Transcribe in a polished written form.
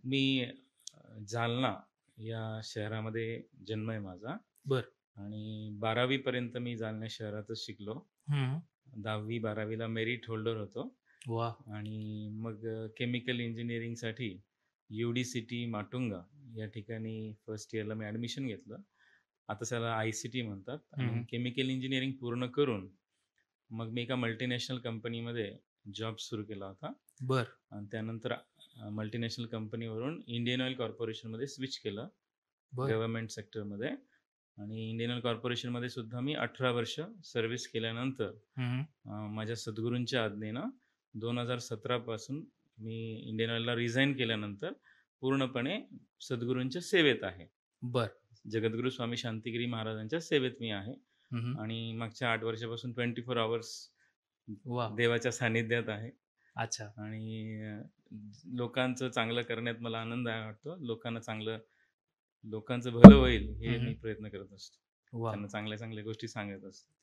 मी जालना या शहरामध्ये जन्म आहे माझा बर. आणि 12वी पर्यंत मी जालना शहरातच शिकलो. हं. 10वी 12वीला मेरिट होल्डर होतो वाह! आणि मग केमिकल इंजिनिअरिंगसाठी UD सिटी माटुंगा या ठिकाणी फर्स्ट इयरला मी ॲडमिशन घेतलं. आता त्याला ICT म्हणतात आणि हं. केमिकल इंजिनिअरिंग पूर्ण करून मग मी एका मल्टीनॅशनल कंपनीमध्ये जॉब सुरू केला होता बरं. आणि त्यानंतर मल्टीनॅशनल कंपनीवरून इंडियन ऑइल कॉर्पोरेशनमध्ये स्विच केलं बरं. गव्हर्नमेंट सेक्टरमध्ये आणि इंडियन ऑइल कॉर्पोरेशनमध्ये सुद्धा मी 18 वर्ष सर्व्हिस केल्यानंतर हं. माझ्या सद्गुरूंच्या आज्ञेनं 2017 पासून मी इंडियन ऑइलला रिझाईन केल्यानंतर पूर्णपणे सद्गुरूंच्या सेवेत आहे. बरं. जगद्गुरू स्वामी शांतिगिरी महाराजांच्या सेवेत मी आहे हं. आणि मागच्या 8 वर्षापासून 24 अवर्स वाह! देवाच्या सानिध्यात आहे अच्छा. आणि लोकांचं चांगलं करण्यात मला आनंद आहे वाटतो. लोकांचं भलं होईल हे हं. मी प्रयत्न करत असतो. वाह! त्यांना चांगल्या-चांगल्या गोष्टी सांगत असतो.